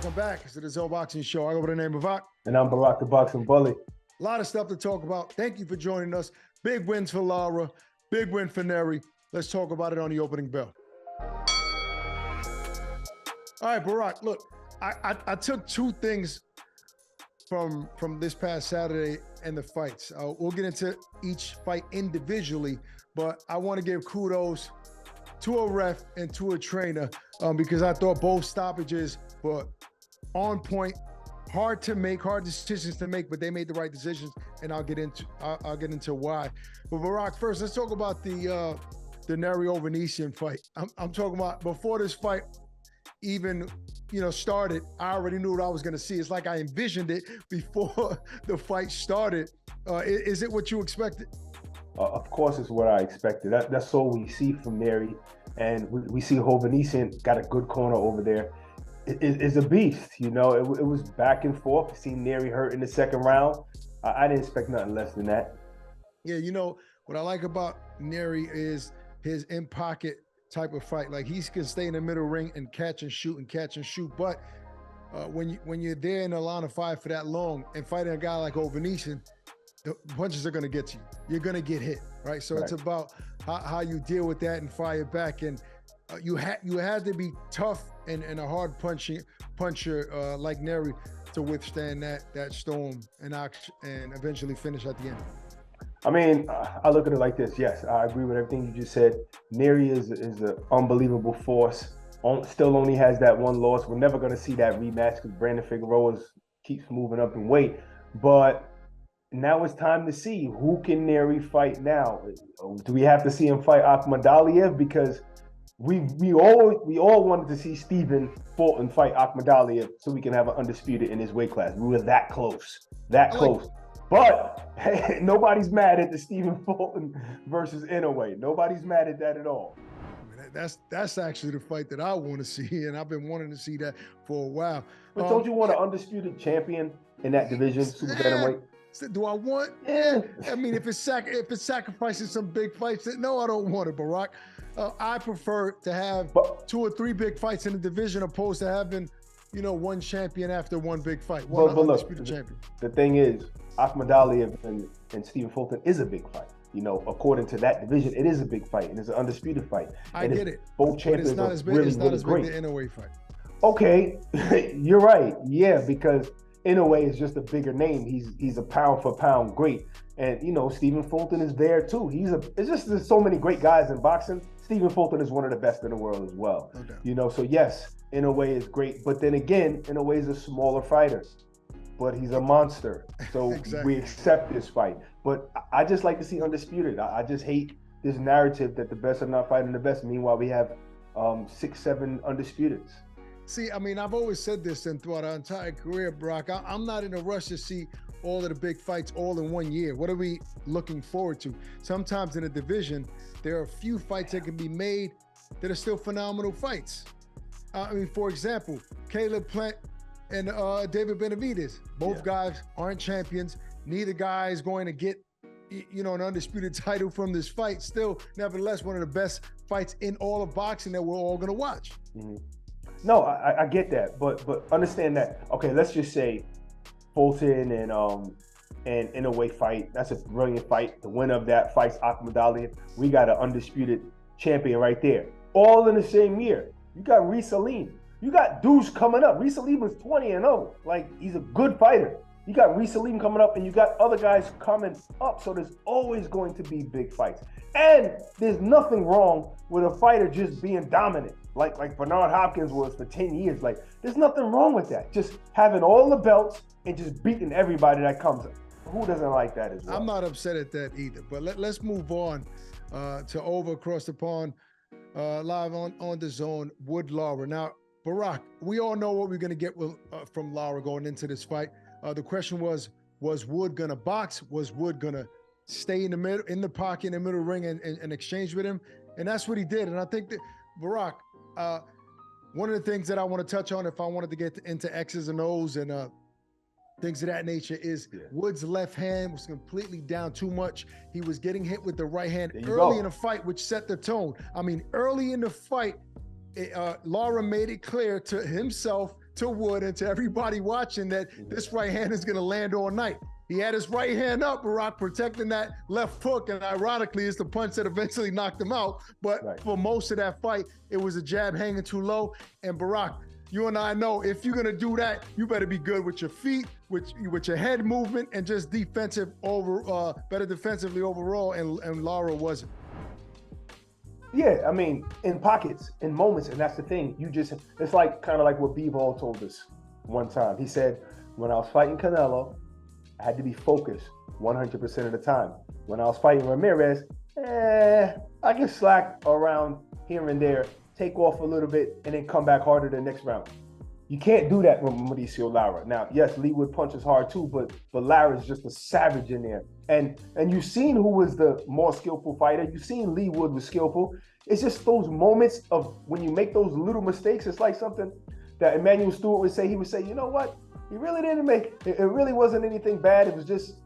Welcome back to the DAZN Boxing Show. I go by the name of Ak. And I'm Barack the Boxing Bully. A lot of stuff to talk about. Thank you for joining us. Big wins for Lara. Big win for Nery. Let's talk about it on the opening bell. All right, Barack, look, I took two things from this past Saturday and the fights. We'll get into each fight individually, but I want to give kudos to a ref and to a trainer because I thought both stoppages were on point, hard decisions to make, but they made the right decisions, and I'll get into why. But Barack, first, let's talk about the Nery Ovanesian fight. I'm talking about before this fight even started, I already knew what I was going to see. It's like I envisioned it before the fight started. Is it what you expected? Of course, it's what I expected. That's all we see from Nery, and we see Ovanesian got a good corner over there. It's a beast, it was back and forth. Seeing Nery hurt in the second round, I didn't expect nothing less than that. Yeah, what I like about Nery is his in-pocket type of fight. Like, he can stay in the middle ring and catch and shoot. But when you're there in the line of fire for that long and fighting a guy like Ovanesian, the punches are going to get to you. You're going to get hit, right? So It's about how you deal with that and fire back. And you had to be tough and a hard puncher like Nery to withstand that storm and eventually finish at the end. I mean, I look at it like this. Yes, I agree with everything you just said. Nery is an unbelievable force. Still only has that one loss. We're never going to see that rematch because Brandon Figueroa keeps moving up in weight. But now it's time to see who can Nery fight now. Do we have to see him fight Akhmadaliev? Because we all wanted to see Stephen Fulton fight Akhmadaliev so we can have an undisputed in his weight class. We were that close. But hey, nobody's mad at the Stephen Fulton versus Inoue. Nobody's mad at that at all. That's actually the fight that I want to see, and I've been wanting to see that for a while. But don't you want an undisputed champion in that division, super bantamweight? Do I want? Yeah. I mean, if it's sacrificing some big fights, no, I don't want it, Barack. I prefer to have 2 or 3 big fights in the division opposed to having, one champion after one big fight. One undisputed champion. The thing is, Akhmadaliev and Stephen Fulton is a big fight. According to that division, it is a big fight and it's an undisputed fight. I get it. Both champions are really, it's not really as great. big the Inoue fight. Okay, you're right. Yeah, because Inoue is just a bigger name. He's a pound for pound great, and Stephen Fulton is there too. There's so many great guys in boxing. Stephen Fulton is one of the best in the world as well. Okay. So yes, Inoue is great, but then again, Inoue is a smaller fighter, but he's a monster. So Exactly. We accept this fight. But I just like to see undisputed. I just hate this narrative that the best are not fighting the best. Meanwhile, we have 6, 7 undisputeds. See, I mean, I've always said this and throughout our entire career, Brock. I'm not in a rush to see all of the big fights all in one year. What are we looking forward to? Sometimes in a division, there are a few fights that can be made that are still phenomenal fights. I mean, for example, Caleb Plant and David Benavidez. Both guys aren't champions. Neither guy is going to get, an undisputed title from this fight. Still, nevertheless, one of the best fights in all of boxing that we're all going to watch. Mm-hmm. No, I get that, but understand that. Okay, let's just say Fulton and Inoue fight. That's a brilliant fight. The winner of that fights Akhmadaliev. We got an undisputed champion right there. All in the same year. You got Reece Salim. You got dudes coming up. Reece Salim was 20-0. Like, he's a good fighter. You got Reece Salim coming up, and you got other guys coming up. So there's always going to be big fights. And there's nothing wrong with a fighter just being dominant, like Bernard Hopkins was for 10 years. Like, there's nothing wrong with that. Just having all the belts and just beating everybody that comes up. Who doesn't like that as well? I'm not upset at that either. But let's move on to over across the pond, live on DAZN, Wood Lara. Now, Barack, we all know what we're going to get from Lara going into this fight. The question was Wood going to box? Was Wood going to stay in the middle, in the pocket, in the middle ring and exchange with him? And that's what he did. And I think that, Barack, one of the things that I want to touch on if I wanted to get into X's and O's and things of that nature is Wood's left hand was completely down too much. He was getting hit with the right hand early in the fight, which set the tone. I mean, early in the fight, Lara made it clear to himself to Wood and to everybody watching that this right hand is going to land all night. He had his right hand up, Barack, protecting that left hook, and ironically, it's the punch that eventually knocked him out. But for most of that fight, it was a jab hanging too low. And Barack, you and I know if you're gonna do that, you better be good with your feet, with your head movement, and just better defensively overall. And Lara wasn't. Yeah, I mean, in pockets, in moments, and that's the thing. It's like kind of like what Bivol told us one time. He said, when I was fighting Canelo, I had to be focused 100% of the time. When I was fighting Ramirez, I can slack around here and there, take off a little bit, and then come back harder the next round. You can't do that with Maurico Lara. Now, yes, Leigh Wood punches hard too, but Lara's just a savage in there. And you've seen who was the more skillful fighter. You've seen Leigh Wood was skillful. It's just those moments of when you make those little mistakes. It's like something that Emmanuel Stewart would say. He would say, you know what? He really didn't make it. It really wasn't anything bad. It was just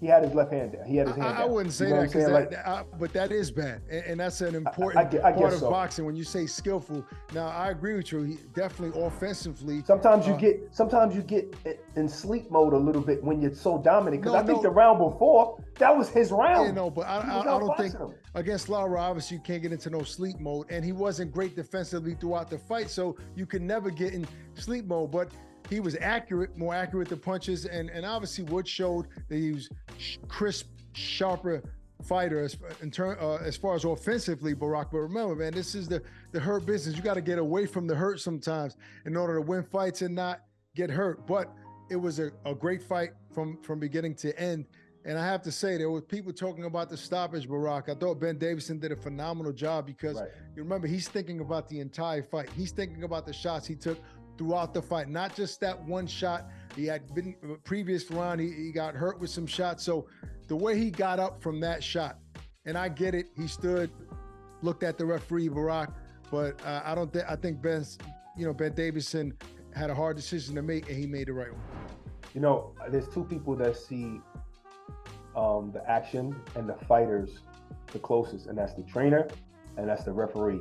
he had his left hand down. He had his hand down. I wouldn't say that, but that is bad, and that's an important part of boxing. When you say skillful, now I agree with you. He definitely offensively. Sometimes you get in sleep mode a little bit when you're so dominant. Because I think the round before that was his round. Yeah, no, but I don't think against Lara, obviously you can't get into no sleep mode, and he wasn't great defensively throughout the fight, so you could never get in sleep mode, but. He was more accurate with the punches, and obviously Wood showed that he was crisp, sharper fighter as far as offensively, Barack. But remember, man, this is the hurt business. You got to get away from the hurt sometimes in order to win fights and not get hurt. But it was a great fight from beginning to end. And I have to say, there were people talking about the stoppage, Barack. I thought Ben Davison did a phenomenal job because you remember, he's thinking about the entire fight. He's thinking about the shots he took throughout the fight, not just that one shot. He had been previous round, he got hurt with some shots. So the way he got up from that shot, and I get it, he stood, looked at the referee, Barack, but I think Ben Davison had a hard decision to make, and he made the right one. You know, there's two people that see the action and the fighters the closest, and that's the trainer and that's the referee.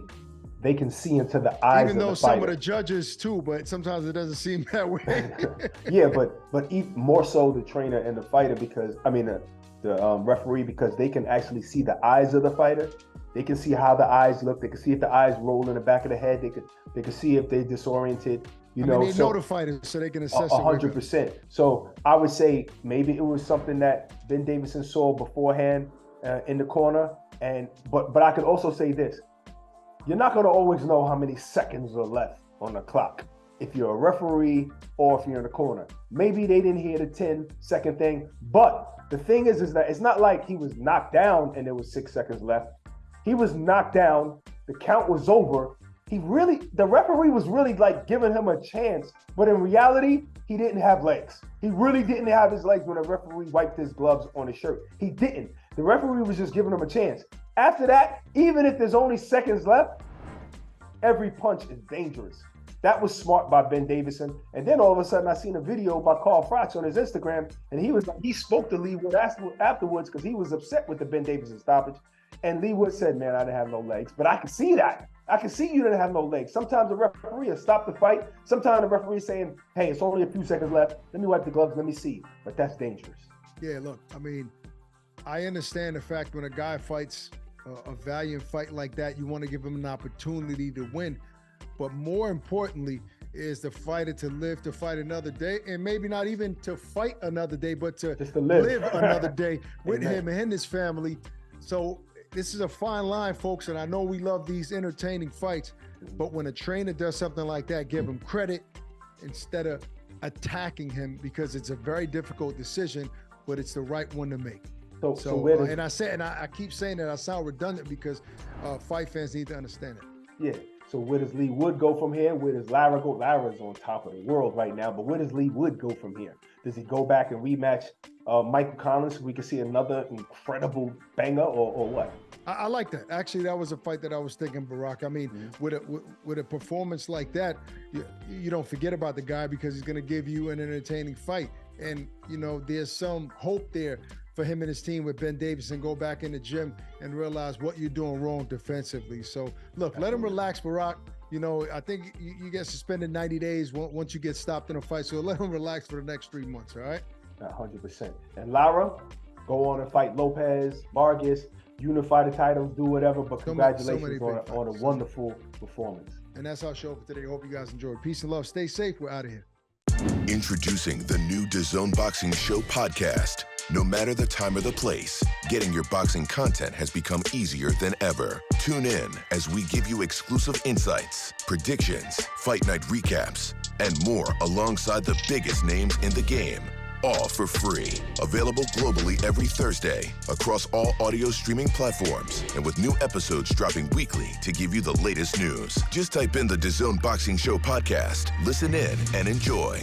They can see into the eyes even of though the fighter. Some of the judges too, but sometimes it doesn't seem that way. Yeah, but even more so the trainer and the fighter, because the referee, because they can actually see the eyes of the fighter. They can see how the eyes look. They can see if the eyes roll in the back of the head. They can see if they're disoriented. They know the fighter, so they can assess 100%. So I would say maybe it was something that Ben Davison saw beforehand in the corner. But I could also say this. You're not going to always know how many seconds are left on the clock if you're a referee or if you're in the corner. Maybe they didn't hear the 10-second thing, but the thing is that it's not like he was knocked down and there was 6 seconds left. He was knocked down, the count was over. The referee was really like giving him a chance, but in reality, he didn't have legs. He really didn't have his legs when the referee wiped his gloves on his shirt. He didn't. The referee was just giving him a chance. After that, even if there's only seconds left, every punch is dangerous. That was smart by Ben Davison. And then all of a sudden, I seen a video by Carl Froch on his Instagram, and he spoke to Leigh Wood afterwards because he was upset with the Ben Davison stoppage. And Leigh Wood said, "Man, I didn't have no legs." But I can see that. I can see you didn't have no legs. Sometimes the referee will stop the fight. Sometimes the referee is saying, "Hey, it's only a few seconds left. Let me wipe the gloves. Let me see." But that's dangerous. Yeah, look, I mean, I understand the fact when a guy fights a valiant fight like that, you want to give him an opportunity to win. But more importantly is the fighter to live to fight another day, and maybe not even to fight another day, but to live another day with him and his family. So this is a fine line, folks, and I know we love these entertaining fights, but when a trainer does something like that, give him credit instead of attacking him, because it's a very difficult decision, but it's the right one to make. And I keep saying that I sound redundant because fight fans need to understand it. Yeah. So where does Leigh Wood go from here? Where does Lara go? Lara's on top of the world right now, but where does Leigh Wood go from here? Does he go back and rematch Michael Collins so we can see another incredible banger, or what? I like that. Actually, that was a fight that I was thinking, Barack. I mean, with a performance like that, you don't forget about the guy because he's going to give you an entertaining fight. And, there's some hope there for him and his team with Ben Davison. Go back in the gym and realize what you're doing wrong defensively. So, look, let him relax, Barack. You know, I think you get suspended 90 days once you get stopped in a fight. So let him relax for the next 3 months, all right? 100%. And Lara, go on and fight Lopez, Vargas, unify the titles, do whatever. But congratulations on a wonderful performance. And that's our show for today. Hope you guys enjoyed. Peace and love. Stay safe. We're out of here. Introducing the new DAZN Boxing Show podcast. No matter the time or the place, getting your boxing content has become easier than ever. Tune in as we give you exclusive insights, predictions, fight night recaps, and more alongside the biggest names in the game. All for free. Available globally every Thursday across all audio streaming platforms and with new episodes dropping weekly to give you the latest news. Just type in the DAZN Boxing Show podcast, listen in, and enjoy.